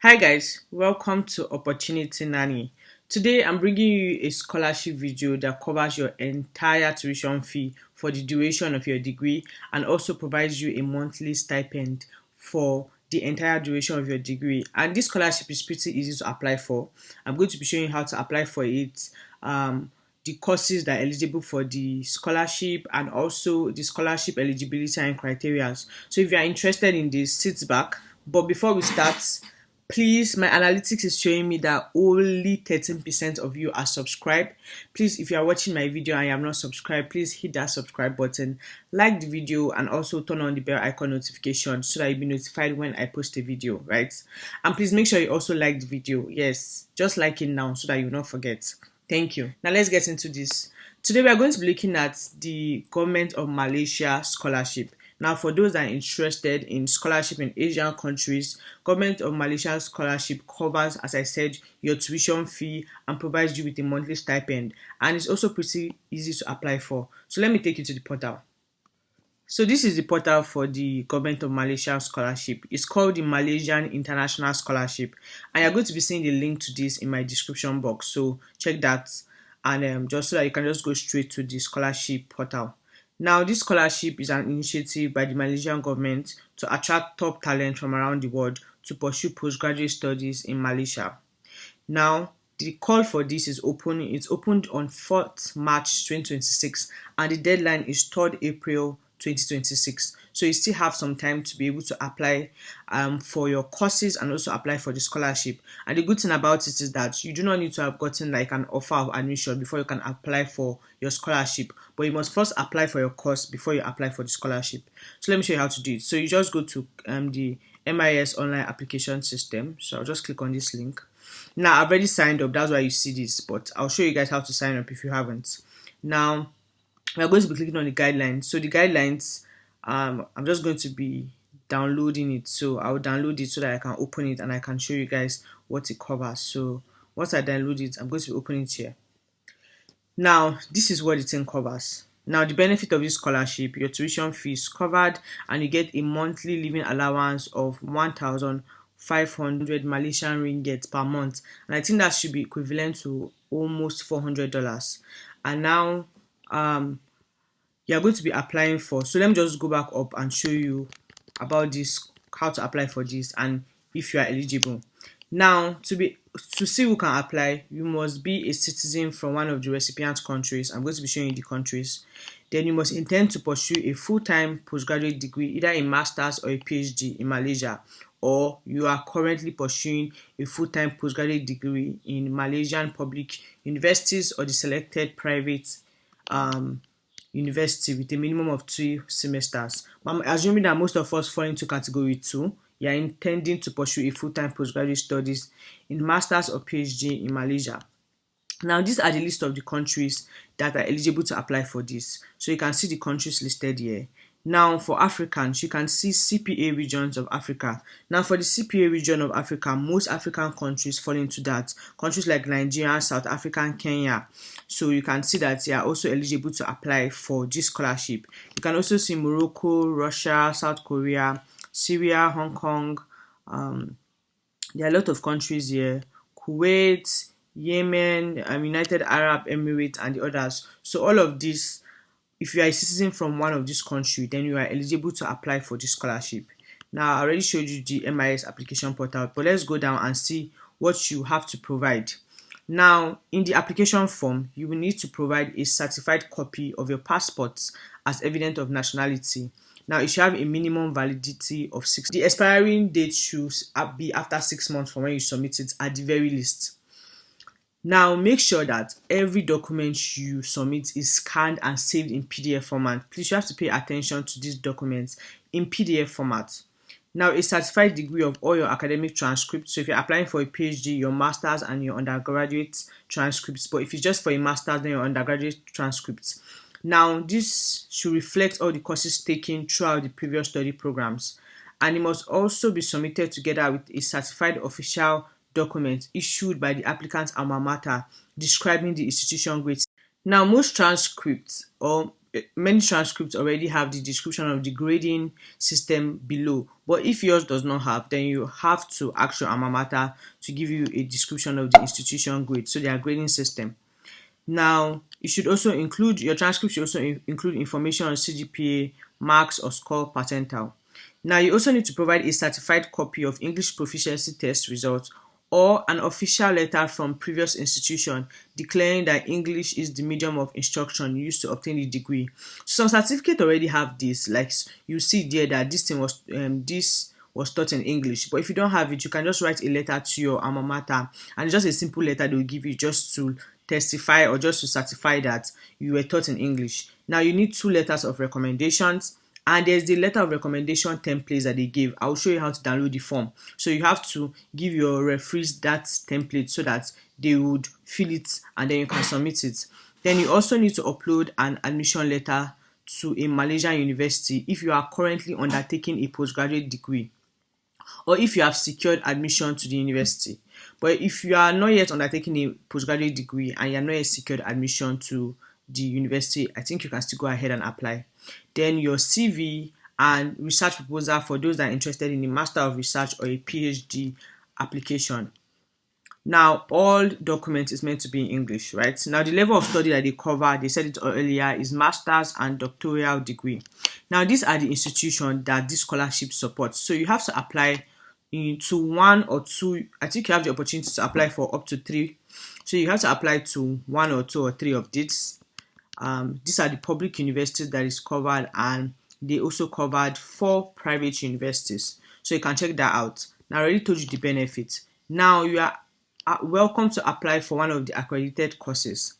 Hi guys, welcome to Opportunity Nanny. Today I'm bringing you a scholarship video that covers your entire tuition fee for the duration of your degree and also provides you a monthly stipend for the entire duration of your degree. And this scholarship is pretty easy to apply for. I'm going to be showing you how to apply for it, the courses that are eligible for the scholarship, and also the scholarship eligibility and criteria. So if you are interested in this, sit back. But before we start, please, my analytics is showing me that only 13% of you are subscribed. Please, if you are watching my video and you have not subscribed, please hit that subscribe button, like the video, and also turn on the bell icon notification so that you'll be notified when I post a video, right? And please make sure you also like the video. Yes, just like it now so that you will not forget. Thank you. Now let's get into this. Today we are going to be looking at the Government of Malaysia scholarship. Now, for those that are interested in scholarship in Asian countries, Government of Malaysia scholarship covers, as I said, your tuition fee and provides you with a monthly stipend. And it's also pretty easy to apply for. So let me take you to the portal. So this is the portal for the Government of Malaysia scholarship. It's called the Malaysian International Scholarship. And you're going to be seeing the link to this in my description box. So check that, and just so that you can just go straight to the scholarship portal. Now, this scholarship is an initiative by the Malaysian government to attract top talent from around the world to pursue postgraduate studies in Malaysia. Now, the call for this is open. It's opened on 4th March 2026, and the deadline is 3rd April 2026. So you still have some time to be able to apply for your courses and also apply for the scholarship. And the good thing about it is that you do not need to have gotten like an offer of admission before you can apply for your scholarship, but you must first apply for your course before you apply for the scholarship. So let me show you how to do it. So you just go to the MIS online application system. So I'll just click on this link. Now, I've already signed up, that's why you see this, but I'll show you guys how to sign up if you haven't. Now, we're going to be clicking on the guidelines. So the guidelines, I'm just going to be downloading it. So I'll download it so that I can open it and I can show you guys what it covers. So once I download it, I'm going to be opening it here. Now, this is what the thing covers. Now, the benefit of this scholarship, your tuition fee is covered and you get a monthly living allowance of 1,500 Malaysian ringgit per month. And I think that should be equivalent to almost $400. And now, you're going to be applying for. So let me just go back up and show you about this, how to apply for this, and if you are eligible. Now, to see who can apply, you must be a citizen from one of the recipient countries. I'm going to be showing you the countries. Then you must intend to pursue a full-time postgraduate degree, either a master's or a PhD in Malaysia, or you are currently pursuing a full-time postgraduate degree in Malaysian public universities or the selected private university with a minimum of 2 semesters. I'm assuming that most of us fall into category 2. You are intending to pursue a full-time postgraduate studies in master's or PhD in Malaysia. Now, these are the list of the countries that are eligible to apply for this. So you can see the countries listed here. Now, for Africans, you can see CPA regions of Africa. Now, for the CPA region of Africa, most African countries fall into that. Countries like Nigeria, South Africa, and Kenya. So you can see that they are also eligible to apply for this scholarship. You can also see Morocco, Russia, South Korea, Syria, Hong Kong. There are a lot of countries here. Kuwait, Yemen, United Arab Emirates, and the others. So all of this, if you are a citizen from one of these countries, then you are eligible to apply for this scholarship. Now, I already showed you the MIS application portal, but let's go down and see what you have to provide. Now, in the application form, you will need to provide a certified copy of your passports as evidence of nationality. Now, it should have a minimum validity of 6. The expiring date should be after 6 months from when you submit it at the very least. Now, make sure that every document you submit is scanned and saved in PDF format. Please, you have to pay attention to these documents in PDF format. Now, a certified degree of all your academic transcripts. So if you're applying for a PhD, your master's and your undergraduate transcripts. But if it's just for a master's, then your undergraduate transcripts. Now, this should reflect all the courses taken throughout the previous study programs. And it must also be submitted together with a certified official document issued by the applicant's alma mater describing the institution grades. Now, most transcripts or many transcripts already have the description of the grading system below, but if yours does not have, then you have to ask your alma mater to give you a description of the institution grade, so their grading system. Now, you should also include your transcript should also include information on CGPA, marks, or score percentile. Now, you also need to provide a certified copy of English proficiency test results or an official letter from previous institution declaring that English is the medium of instruction used to obtain the degree. Some certificates already have this, like you see there that this was taught in English. But if you don't have it, you can just write a letter to your alma mater, and it's just a simple letter they will give you just to testify or just to certify that you were taught in English. Now, you need 2 letters of recommendations, and there's the letter of recommendation templates that they give. I'll show you how to download the form. So you have to give your referees that template so that they would fill it and then you can submit it. Then you also need to upload an admission letter to a Malaysian university if you are currently undertaking a postgraduate degree, or if you have secured admission to the university. But if you are not yet undertaking a postgraduate degree and you are not yet secured admission to the university, I think you can still go ahead and apply. Then your CV and research proposal for those that are interested in a Master of Research or a PhD application. Now, all documents is meant to be in English, right? Now, the level of study that they cover, they said it earlier, is master's and doctoral degree. Now, these are the institutions that this scholarship supports. So you have to apply to 1 or 2. I think you have the opportunity to apply for up to 3. So you have to apply to 1 or 2 or 3 of these. These are the public universities that is covered, and they also covered 4 private universities. So you can check that out. Now, I already told you the benefits. Now, you are welcome to apply for one of the accredited courses.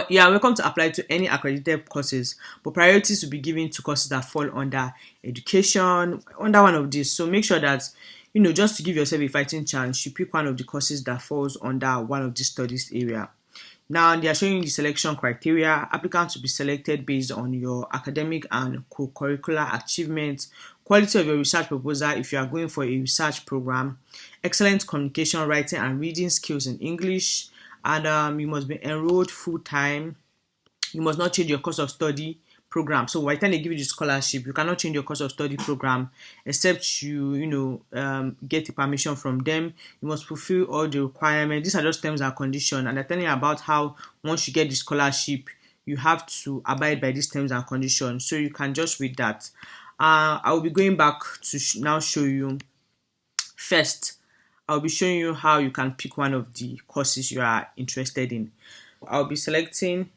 You are welcome to apply to any accredited courses, but priorities will be given to courses that fall under education, under one of these. So make sure that, just to give yourself a fighting chance, you pick one of the courses that falls under one of these studies area. Now, they are showing you the selection criteria. Applicants will be selected based on your academic and co-curricular achievements, quality of your research proposal if you are going for a research program, excellent communication, writing, and reading skills in English, and you must be enrolled full-time. You must not change your course of study program. So by the time they give you the scholarship, you cannot change your course of study program except you get the permission from them. You must fulfill all the requirements. These are just terms and conditions, and they're telling you about how once you get the scholarship, you have to abide by these terms and conditions. So you can just read that. I will be going back to now show you. First, I'll be showing you how you can pick one of the courses you are interested in. I'll be selecting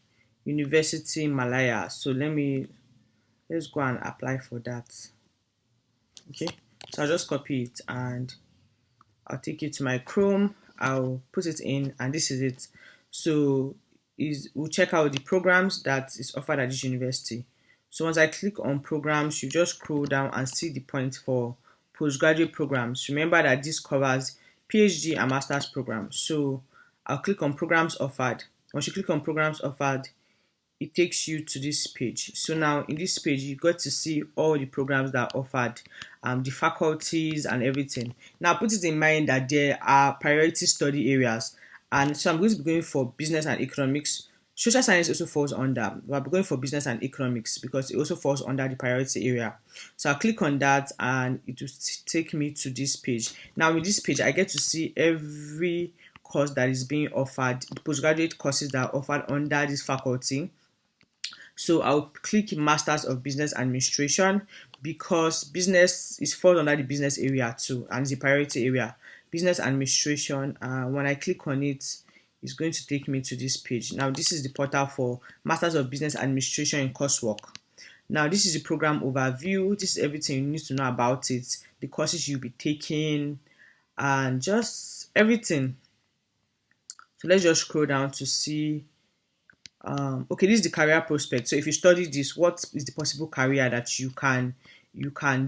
University Malaya. So let's go and apply for that. Okay, so I'll just copy it and I'll take it to my Chrome. I'll put it in, and this is it. So we'll check out the programs that is offered at this university. So once I click on programs, you just scroll down and see the point for postgraduate programs. Remember that this covers PhD and master's programs. So I'll click on programs offered. Once you click on programs offered, it takes you to this page. So now in this page, you got to see all the programs that are offered, the faculties and everything. Now put it in mind that there are priority study areas, and so I'm going to be going for business and economics. Social science also falls under, but I'm going for business and economics because it also falls under the priority area. So I'll click on that and it will take me to this page. Now with this page, I get to see every course that is being offered, the postgraduate courses that are offered under this faculty. So I'll click Masters of Business Administration because business is falls under the business area too, and it's a priority area. Business Administration. When I click on it, it's going to take me to this page. Now this is the portal for Masters of Business Administration in coursework. Now this is the program overview. This is everything you need to know about it, the courses you'll be taking, and just everything. So let's just scroll down to see. Okay, this is the career prospect. So if you study this, what is the possible career that you can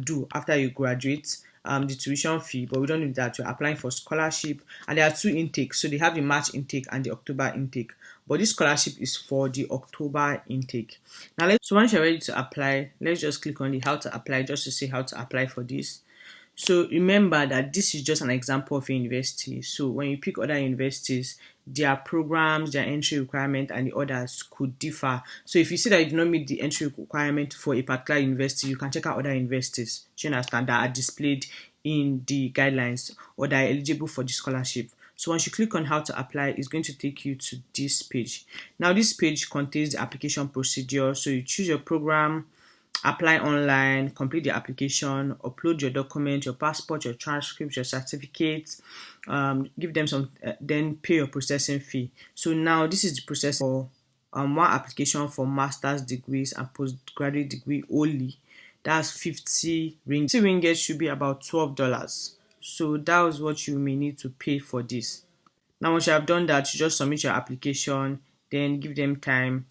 do after you graduate? The tuition fee, but we don't need that. You're applying for scholarship, and there are 2 intakes. So they have the March intake and the October intake, but this scholarship is for the October intake. Now so once you're ready to apply, let's just click on the how to apply just to see how to apply for this. So remember that this is just an example of a university. So when you pick other universities, their programs, their entry requirement, and the others could differ. So if you see that you do not meet the entry requirement for a particular university, you can check out other universities. Do you understand, that are displayed in the guidelines or that are eligible for the scholarship. So once you click on how to apply, it's going to take you to this page. Now this page contains the application procedure. So you choose your program, apply online, complete the application, upload your document, your passport, your transcripts, your certificates, give them some, then pay your processing fee. So now this is the process for one application for master's degrees and postgraduate degree only. That's 50 ringgit. 50 ringgit should be about $12. So that was what you may need to pay for this. Now once you have done that, you just submit your application, then give them time,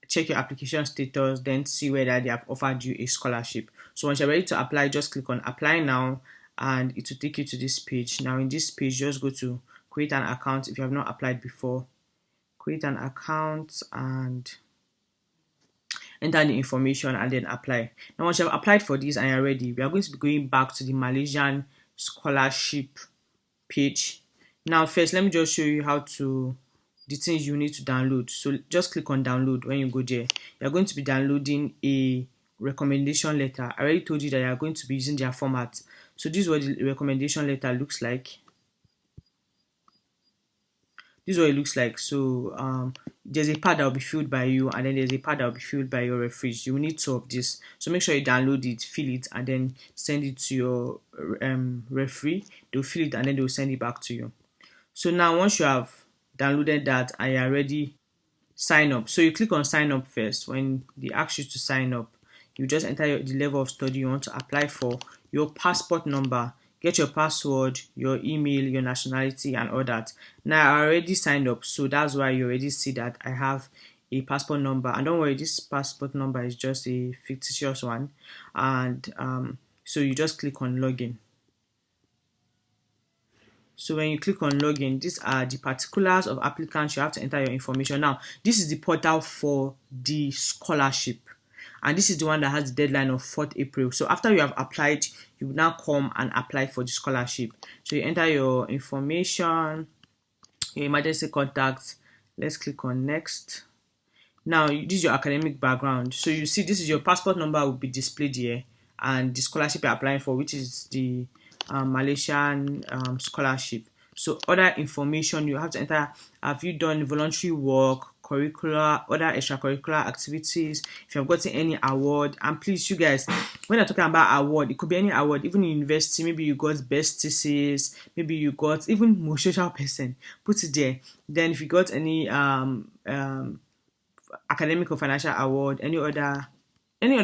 check your application status, then see whether they have offered you a scholarship. So once you're ready to apply, just click on apply now and it will take you to this page. Now in this page, just go to create an account if you have not applied before. Create an account and enter the information and then apply. Now once you have applied for this and you're ready, we are going to be going back to the Malaysian scholarship page. Now first, let me just show you how to the things you need to download. So just click on download. When you go there, you're going to be downloading a recommendation letter. I already told you that you're going to be using their format. So this is what the recommendation letter looks like. This is what it looks like. So there's a part that will be filled by you, and then there's a part that will be filled by your referees. You will need two of this. So make sure you download it, fill it, and then send it to your referee. They'll fill it and then they'll send it back to you. So now once you have downloaded that and you're ready, sign up. So you click on sign up first. When they ask you to sign up, you just enter the level of study you want to apply for, your passport number, get your password, your email, your nationality, and all that. Now I already signed up, so that's why you already see that I have a passport number. And don't worry, this passport number is just a fictitious one. And so you just click on login. So when you click on login, these are the particulars of applicants. You have to enter your information. Now, this is the portal for the scholarship. And this is the one that has the deadline of 4th April. So after you have applied, you will now come and apply for the scholarship. So you enter your information, your emergency contacts. Let's click on next. Now, this is your academic background. So you see this is your passport number will be displayed here, and the scholarship you're applying for, which is the Malaysian scholarship. So other information you have to enter: have you done voluntary work, curricular, other extracurricular activities, if you have gotten any award. And please, you guys, when I'm talking about award, it could be any award, even in university. Maybe you got best thesis, maybe you got even most social person, put it there. Then if you got any academic or financial award, any other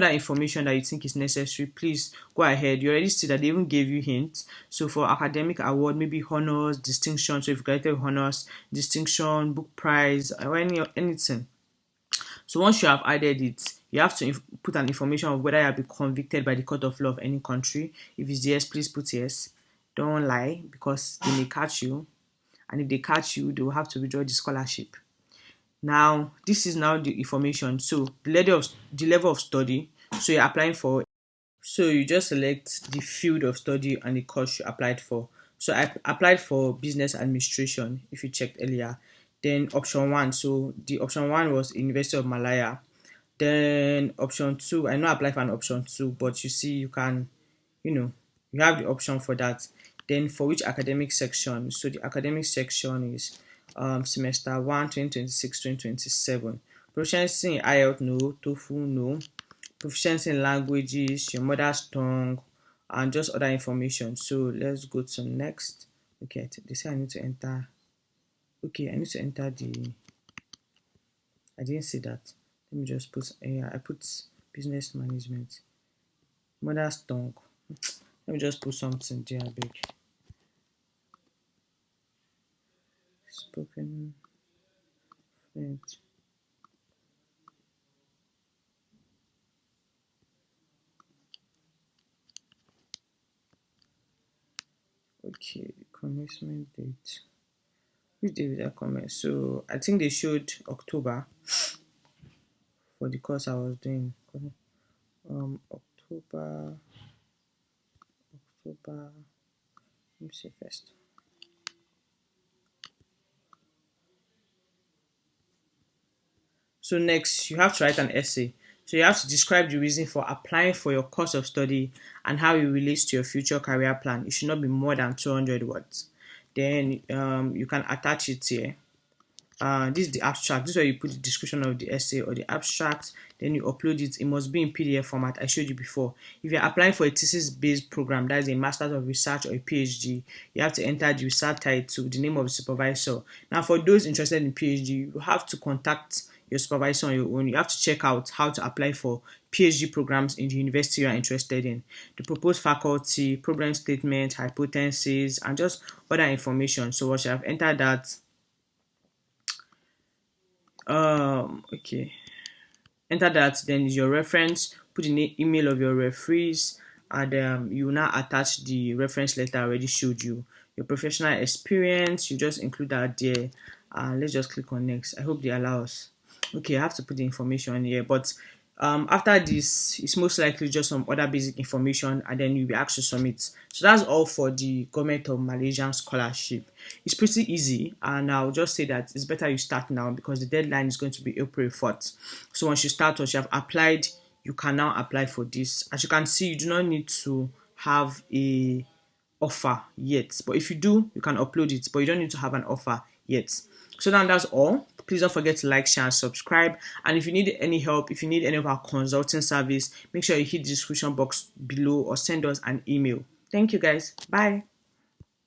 information that you think is necessary, please go ahead. You already see that they even gave you hints. So for academic award, maybe honors, distinction. So if you graduated honors, distinction, book prize, or anything. So once you have added it, you have to put an information of whether you have been convicted by the court of law of any country. If it's yes, please put yes. Don't lie, because they may catch you. And if they catch you, they will have to withdraw the scholarship. Now, this is now the information. So the level of study. So you're applying for. So you just select the field of study and the course you applied for. So I applied for business administration. If you checked earlier, then option one. So the option one was University of Malaya. Then option two. I not apply for an option two, but you see, you can, you have the option for that. Then for which academic section? So the academic section is semester 1, 2026, 2027. Proficiency in IELTS, no. TOEFL, no. Proficiency in languages, your mother's tongue, and just other information. So let's go to next. Okay, they say I need to enter. Okay, I need to enter the. I didn't see that. Let me just put. I put business management, mother's tongue. Let me just put something there, big. Spoken French. Okay, commencement date. Which day did I commence? So I think they showed October for the course I was doing. October, October. Let me see first. So next, you have to write an essay. So you have to describe the reason for applying for your course of study and how it relates to your future career plan. It should not be more than 200 words. Then you can attach it here. This is the abstract. This is where you put the description of the essay or the abstract. Then you upload it. It must be in PDF format. I showed you before. If you're applying for a thesis-based program, that is a Master's of Research or a PhD, you have to enter the research title, the name of the supervisor. Now, for those interested in PhD, you have to contact your supervisor on your own. You have to check out how to apply for PhD programs in the university you are interested in, the proposed faculty, problem statement, hypotheses, and just other information. So once you have entered that, okay, enter that, then is your reference, put the email of your referees, and you will now attach the reference letter I already showed you, your professional experience. You just include that there. Let's just click on next. I hope they allow us. Okay, I have to put the information here, but after this, it's most likely just some other basic information, and then you'll be asked to submit. So that's all for the Government of Malaysian scholarship. It's pretty easy, and I'll just say that it's better you start now because the deadline is going to be April 4th. So once you start, once you have applied, you can now apply for this. As you can see, you do not need to have a offer yet, but if you do, you can upload it, but you don't need to have an offer yet. So now that's all. Please don't forget to like, share, and subscribe. And if you need any help, if you need any of our consulting service, make sure you hit the description box below or send us an email. Thank you guys. Bye.